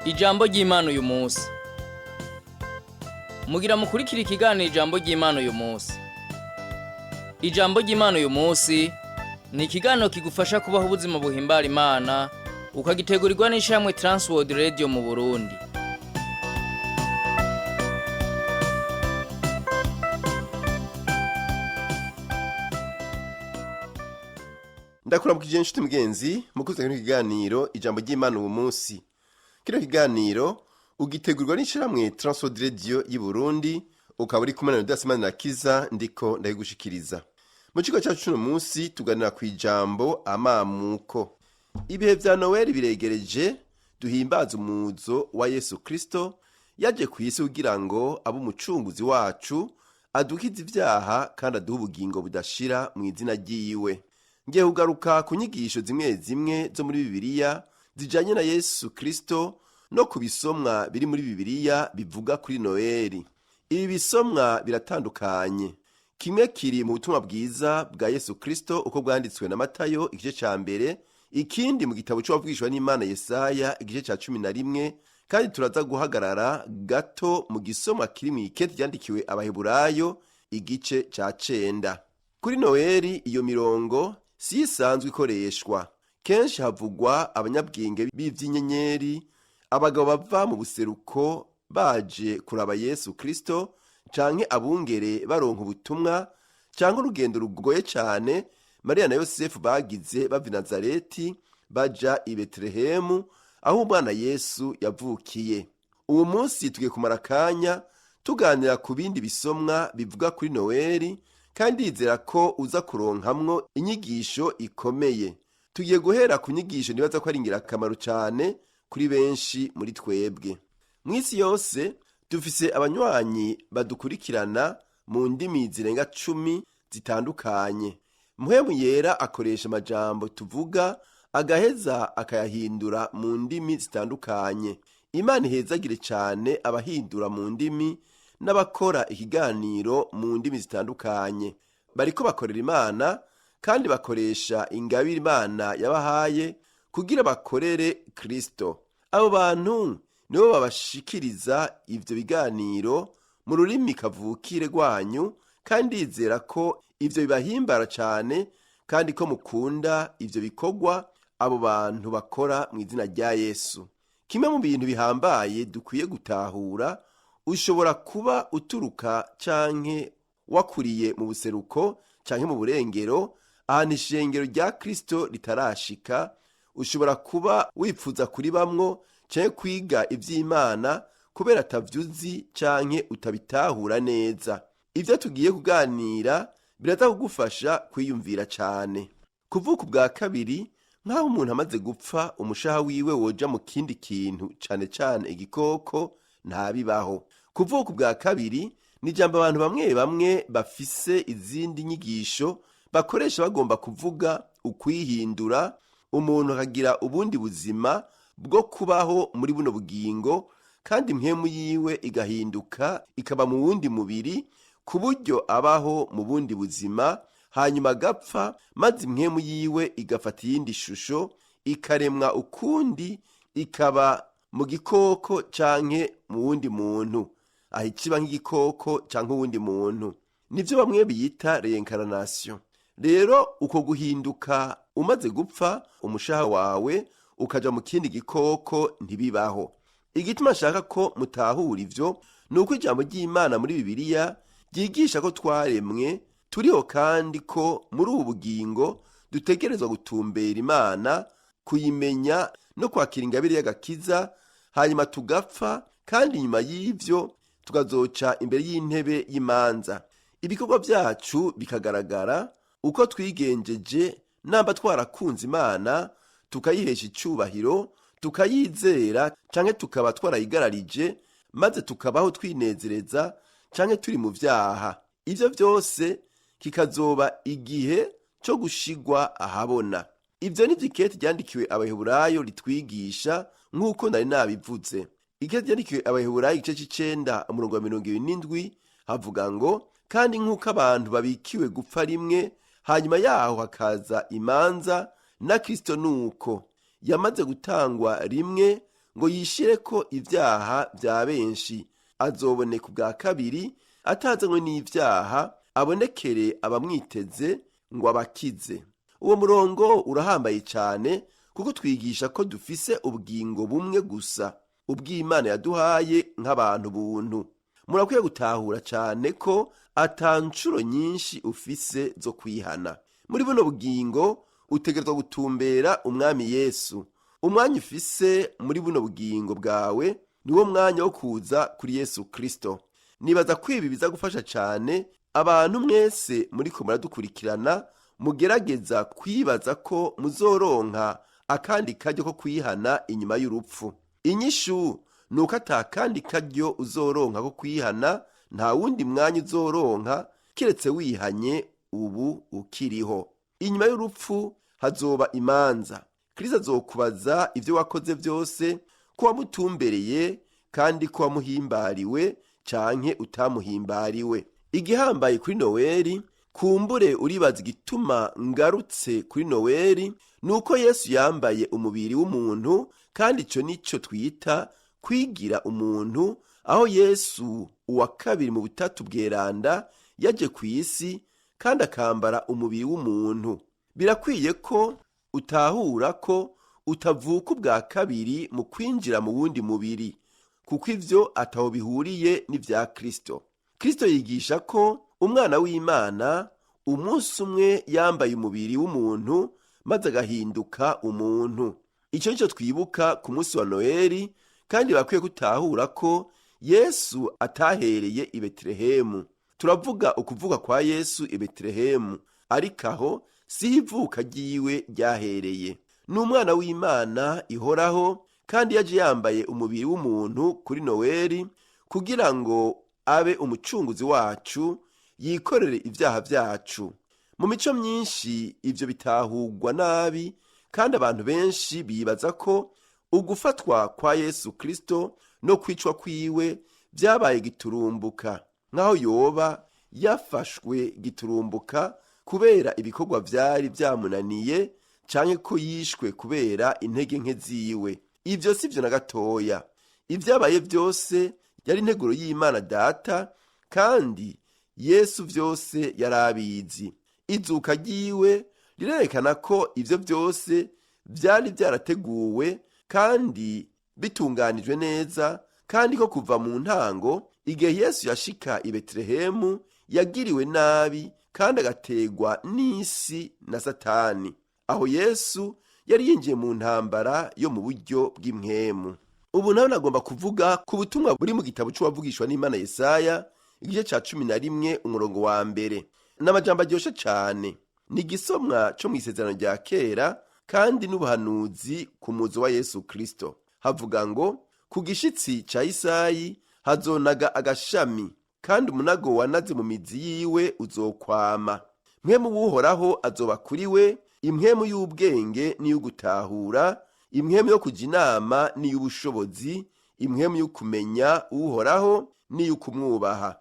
Ijambo ry'Imana uyu munsi. Mugira mukurikira ikiganiro ijambo ry'Imana uyu munsi. Ijambo ry'Imana uyu munsi ni ikiganiro kigufasha kubaho ubuzima buhimbara Imana, ukagitegurirwa n'ishamwe Transworld Radio mu Burundi. Ndakuramukije inshuti mugenzi mukuze kino kiganiro ijambo ry'Imana uyu munsi. Kino kiganiro ugitegurirwa n'ishamwe Transworld Radio y'u Burundi, ukaba uri kumwe na Rudasimana na Kiza ndiko ndayigushikiriza. Mu kigo cyacu cy'uno munsi tuganira ku ijambo amamuko. Ibihe vya Noel biregereje, duhimbaza umuzo wa Yesu Kristo yaje ku isi kugira ngo abe umucunguzi wacu, adukize ivyaha kandi aduhe ubugingo budashira mu izina ryiwe. Ngiye kugaruka ku nyigisho zimwe zimwe zo muri Bibiliya zijanye na Yesu Kristo no ku bisomwa biri muri Bibiliya bivuga kuri Noeli. Ibi bisomwa biratandukanye. Kimwe kiri mu butumwa bwiza bwa Yesu Kristo uko bwanditswe na Matayo igice ca mbere, ikindi mu gitabo c'uwavugishwa n'Imana Yesaya igice ca 11, kandi turaza guhagarara gato mu gisomwa kiri mu ikete ryandikiwe Abaheburayo igice ca 9. Kuri Noeli iyo mirongo si isanzwe ikoreshwa. Kenshi havugwa abanyabwenge b'ivy'inyenyeri, abagabo bava mu buseruko baje kuraba Yesu Kristo, canke abungere baronka ubutumwa, canke urugendo rugoye cane Mariya na Yosefu bagize bava i Nazareti baja i Betelehemu aho umwana Yesu yavukiye. Uwo munsi tugiye kumara akanya tuganira ku bindi bisomwa bivuga kuri Noeli, kandi yizera ko uza kuronkamwo inyigisho ikomeye. Tugiye guhera ku nyigisho nibaza ko ari ingirakamaro cane kuri benshi muri twebwe. Mw'isi yose dufise abanywanyi badukurikirana mu ndimi zirenga 10 zitandukanye. Mpwemu yera akoresha amajambo tuvuga agaheza akayahindura mu ndimi zitandukanye. Imana ihezagire cane abahindura mu ndimi n'abakora ikiganiro mu ndimi zitandukanye. Bariko bakorera Imana kandi bakoresha ingabire Imana yabahaye kugira bakorere Kristo. Abo bantu nibo babashikiriza ivyo biganiro mu rurimi kavukire rwanyu, kandi yizera ko ivyo bibahimbara cane kandi ko mukunda ivyo bikorwa abo bantu bakora mu izina rya Yesu. Kimwe mu bintu bihambaye dukwiye gutahura, ushobora kuba uturuka canke wakuriye mu buseruko canke mu burengero, ahantu ishengero rya Kristo ritarashika. Ushobora kuba wipfuza kuri bamwo canke kwiga ivy'Imana kubera atavyuzi canke utabitahura neza. Ivyo tugiye kuganira biraza kugufasha kwiyumvira cane. Kuvuka ubwa kabiri, nk'aho umuntu amaze gupfa umushaha wiwe woja mu kindi kintu, cane cane igikoko, ntabibaho. Kuvuka ubwa kabiri ni ijambo abantu bamwe bamwe bafise izindi nyigisho bakoresha bagomba kuvuga ukwihindura, umuntu akagira ubundi buzima bwo kubaho muri buno bugingo, kandi mpwemu yiwe igahinduka ikaba mu wundi mubiri ku buryo abaho mu bundi buzima, hanyuma agapfa, maze impwemu yiwe igafata iyindi shusho ikaremwa ukundi, ikaba mu gikoko canke mu wundi muntu, aho ikiba nk'igikoko canke uwundi muntu. Nivyo bamwe biyita reincarnation. Rero uko guhinduka umaze gupfa umushaha wawe ukaja mu kindi gikoko ntibibaho. Igituma nshaka ko mutahura ivyo nuko ijambo ry'Imana muri Bibiliya ryigisha ko twaremwe turiho, kandi ko muri ubu bugingo dutegerezwa gutumbera Imana, kuyimenya no kwakira ingabire y'agakiza, hanyuma tugapfa, kandi nyuma y'ivyo tukazoca imbere y'intebe y'imanza. Ibikorwa vyacu bikagaragara uko twigenjeje, namba twarakunze Imana tukayihesha icubahiro, tukayizera, canke tukaba twarayigararije, maze tukabaho twinezereza canke turi mu vyaha. Ivyo vyose kikazoba igihe co gushigwa ahabona. Ivyo ni ikete ryandikiwe Abaheburayo ritwigisha, nk'uko nari nabivuze. Ikete ryandikiwe Abaheburayo igice c'9 umurongo wa 27 havuga ngo, kandi nk'uko abantu babikiwe gupfa rimwe, hanyuma yaho hakaza imanza, na Kristo nuko yamaze gutangwa rimwe ngo yishireko ivyaha vya benshi, azoboneka ubwa kabiri atazanywe n'ivyaha, abonekere abamwiteze ngo abakize. Uwo murongo urahambaye cane kuko twigisha ko dufise ubugingo bumwe gusa, ubw'Imana yaduhaye nk'abantu buntu. Murakwiye gutahura cane ko ata ncuro nyinshi ufise zo kwihana. Muri buno bugingo utegerezwa gutumbera umwami Yesu. Umwanya ufise muri buno bugingo bwawe niwo mwanya wo kuza kuri Yesu Kristo. Nibaza ko ibi biza gufasha cane abantu mwese muriko muradukurikirana, mugerageza kwibaza ko muzoronka akandi karyo ko kwihana inyuma y'urupfu. Inyishu nuko ata kandi karyo uzoronka ko kwihana, nta wundi mwanya uzoronka kiretse wihanye ubu ukiriho. Inyuma y'urupfu hazoba imanza. Kristo azokubaza ivyo wakoze vyose, ko wamutumbereye kandi ko wamuhimbariwe canke utamuhimbariwe. Igihambaye kuri Noweli, kumbure uribaza igituma ngarutse kuri Noweli, nuko Yesu yambaye umubiri w'umuntu, kandi ico nico twita kwigira umuntu, aho Yesu uwa kabiri mu butatu bweranda yaje kw'isi kandi akambara umubiri w'umuntu. Birakwiye ko utahura ko utavuka ubwa kabiri mu kwinjira mu wundi mubiri, kuko ivyo ataho bihuriye n'ivya Kristo. Kristo yigisha ko umwana w'Imana umunsi umwe yambaye umubiri w'umuntu maze agahinduka umuntu. Ico nico twibuka ku munsi wa Noheli, kandi bakwiye gutahura ko Yesu atahereye i Betelehemu. Turavuga ukuvuka kwa Yesu i Betelehemu, ariko aho si ivuka ryiwe ryahereye. N'umwana w'Imana ihoraho, kandi yaje yambaye umubiri w'umuntu kuri Noweli kugira ngo abe umucunguzi wacu, yikorere ivyaha vyacu. Mu mico myinshi ivyo bitahurwa nabi, kandi abantu benshi bibaza ko ugufatwa kwa Yesu Kristo no kwicwa kwiwe vyabaye giturumbuka, nkaho yoba yafashwe giturumbuka kubera ibikorwa vyari vyamunaniye, canke ko yishwe kubera intege nke ziwe. Ivyo sivyo na gatoya. Ivyabaye vyose yari integuro y'Imana Data, kandi Yesu vyose yarabizi. Izuka ryiwe rirerekana ko ivyo vyose vyari vyarateguwe kandi bitunganijwe neza, kandi ko kuva mu ntango igihe Yesu yashika i Betelehemu yagiriwe nabi kandi agategwa n'isi na Satani. Aho Yesu yari yinjiye mu ntambara yo mu buryo bw'impwemu. Ubu naho nagomba kuvuga ku butumwa buri mu gitabo c'uwavugishwa n'Imana Yesaya, igice ca 11 umurongo wa mbere. N'amajambo aryoshe cane. Ni igisomwa co mw'isezerano rya kera, kandi n'ubuhanuzi ku muzo wa Yesu Kristo. Havuga ngo, ku gishitsi ca Isayi hazonaga agashami, kandi umunago wanaze mu mizi yiwe uzokwama. Mpwemu w'Uhoraho azoba kuri we, impwemu y'ubwenge n'iy'ugutahura, impwemu yo kuja inama n'iy'ubushobozi, impwemu y'ukumenya Uhoraho n'iy'ukumwubaha.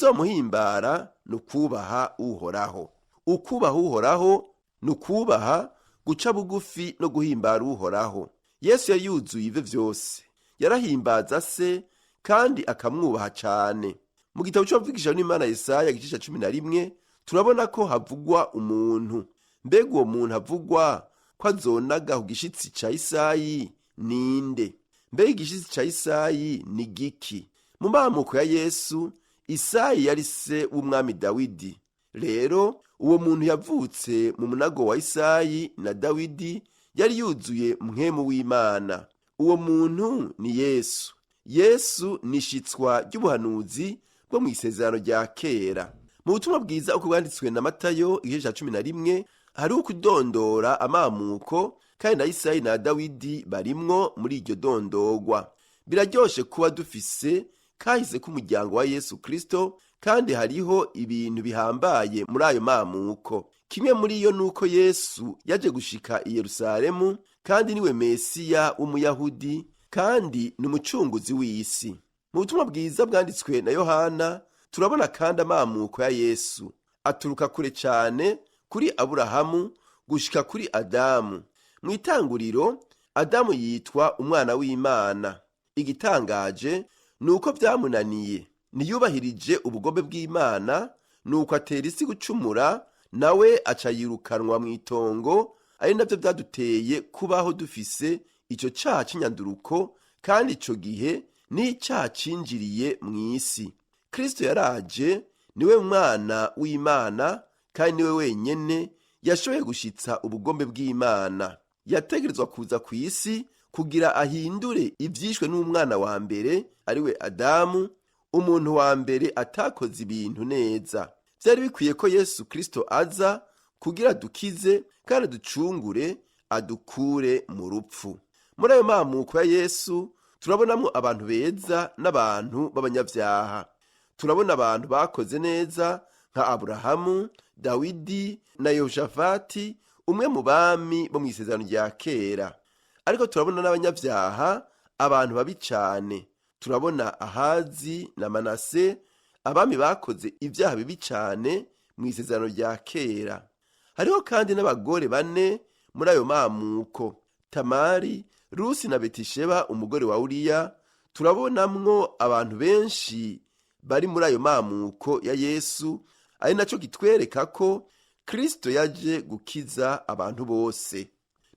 Ikizomuhimbara n'ukubaha Uhoraho. Ukubaha Uhoraho n'ukubaha guca bugufi no guhimbara Uhoraho. Yesu yari yuzuye ivyo vyose. Yarahimbaza se kandi akamwubaha cane. Mu gitabo c'uwavugishwa n'Imana Yesaya igice ca 11 turabona ko havugwa umuntu. Mbega uwo muntu havugwa ko azonaga ku gishitsi ca Isayi ninde? Mbega igishitsi ca Isayi ni giki? Mu mamuko ya Yesu, Isayi yari se w'umwami Dawidi. Rero uwo muntu yavutse mu munago wa Isayi na Dawidi yari yuzuye mpwemu w'Imana. Uwo muntu ni Yesu. Yesu nishitswa ry'ubuhanuzi bwo mw'isezerano rya kera. Mu butumwa bwiza uko bwanditswe na Matayo igice ca 11 hari ukudondora amamuko, kandi na Isayi na Dawidi barimwo muri iryo dondogwa. Biraryoshe kuba dufise kahise k'umuryango wa Yesu Kristo, kandi hariho ibintu bihambaye muri ayo mamuko. Kimwe muri yo nuko Yesu yaje gushika i Yerusalemu, kandi niwe Mesiya w'Umuyahudi, kandi ni umucunguzi w'isi. Mu butumwa bwiza bwanditswe na Yohana turabona kandi amamuko ya Yesu aturuka kure cane, kuri Aburahamu gushika kuri Adamu. Mu itanguriro Adamu yitwa umwana w'Imana. Igitangaje ni uko byamunaniye, ntiyubahirije ubugombe bw'Imana, nuko atera isi gucumura, nawe aca yirukanwa mu itongo, ari nabyo byaduteye kubaho dufise icyo cyaha cy'inyanduruko, kandi icyo gihe ni icyaha cinjiriye mu isi. Kristo yaraje, niwe mwana w'Imana, kandi niwe wenyene yashoboye gushitsa ubugombe bw'Imana. Yategerezwa kuza ku isi kugira ahindure ivyishwe n'umwana wa mbere, ariwe Adamu, umuntu wa mbere atakoze ibintu neza. Byari bikwiye ko Yesu Kristo aza kugira dukize kandi ducungure, adukure mu rupfu. Muri ayo mamuko ya Yesu turabonamo abantu beza n'abantu b'abanyabyaha. Turabona abantu bakoze neza nka Aburahamu, Dawidi na Yehoshafati, umwe mu bami bo mu isezerano rya kera. Ariko turabona n'abanyabyaha, abantu babi cyane. Turabona Ahazi na Manase, abami bakoze ibyaha bibi cyane mu isezerano rya kera. Hariho kandi n'abagore bane muri ayo mamuko: Tamari, Rusi na Betisheba umugore wa Uriya. Turabonamwo abantu benshi bari muri ayo mamuko ya Yesu, ari naco kitwereka ko Kristo yaje gukiza abantu bose.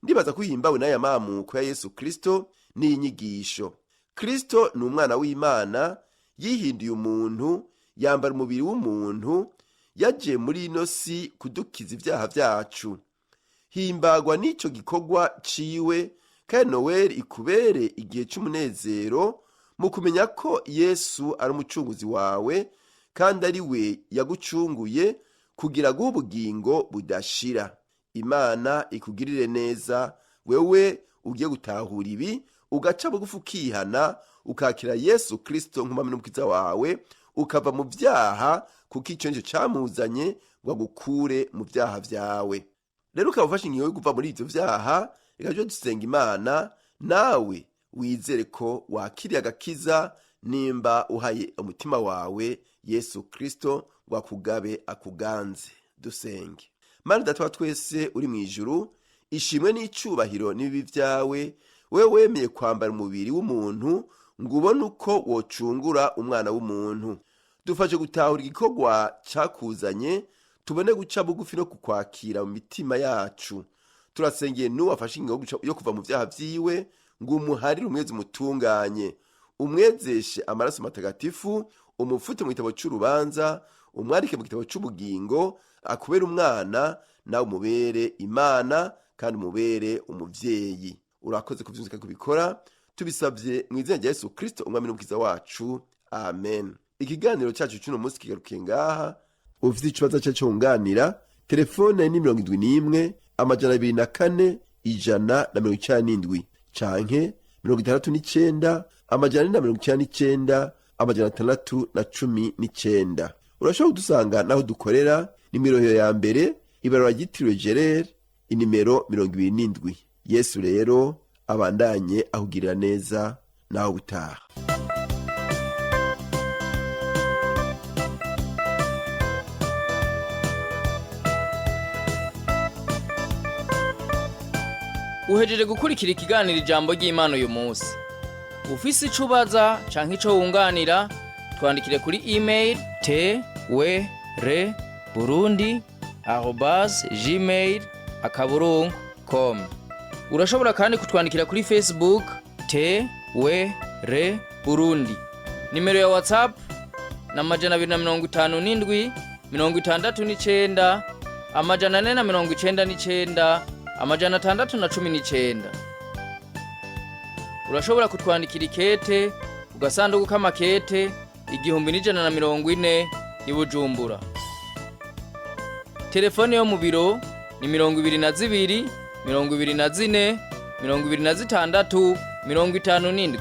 Ndibaza kuhimbawe n'aya mamuko ya Yesu Kristo ni inyigisho. Kristo ni umwana w'Imana, yihinduye umuntu, yambara umubiri w'umuntu, yaje muri ino si kudukiza ibyaha byacu. Himbagwa n'ico gikorwa ciwe, kandi Noweli ikubere igihe c'umunezero mu kumenya ko Yesu ari umucunguzi wawe, kandi ari we yagucunguye kugira ngo ubugingo budashira. Imana ikugirire neza wewe ugiye gutahura ibi, ugaca bugufi ukihana, ukakira Yesu Kristo nk'umwami n'umukiza wawe, ukava mu byaha, kuko icyo nicyo cyamuzanye ngo agukure mu byaha byawe. Rero ukaba ufashe ingingo yo kuva muri ivyo vyaha, reka tujye dusenga Imana, nawe wizere ko wakiriye agakiza nimba uhaye umutima wawe Yesu Kristo ngo akugabe akuganze. Dusenge. Mana Data wa twese uri mu ijuru, ishimwe n'icubahiro n'ibibi vyawe, wewe wemeye kwambara umubiri w'umuntu ngo ubone uko wocungura umwana w'umuntu. Dufashe gutahura igikorwa cakuzanye, tubone guca bugufi no kukwakira mu mitima yacu. Turasengeye n'uwafashe ingingo yo kuva mu vyaha vyiwe, ngo umuharire umwezi umutunganye, umwezeshe amaraso matagatifu, umufute mu gitabo c'urubanza, umwarike mu gitabo c'ubugingo, akubere umwana, nawe umubere Imana kandi umubere umuvyeyi. Urakoze kuvyumvika kubikora, tubisabye mu izina rya Yesu Kristo umwami n'umukiza wacu, amen. Ikiganiro cyacu cy'uno munsi kigarukiye ngaha. Ufite ikibazo cyo wunganira, telefone ni 71 204 197 canke 69 499 619. Urashobora kudusanga naho dukorera, nimero ya mbere ibarura ryitiriwe Gerard, inimero 27. Yesu rero abandanye ahugirira neza naho butaha. Uhejeje gukurikira ikiganiro ijambo ry'Imana uyu munsi. Ufise ico ubaza canke ico wunganira, twandikire kuri email twereburundi@gmail.com. Urashobora kandi kutwandikira kuri Facebook Burundi. Nimero ya WhatsApp na 257 69 499 619. Urashobora kutwandikira ikete ugasanduku k'amakete 1140 i Bujumbura. Telefone yo mu biro ni 22 24 26 57.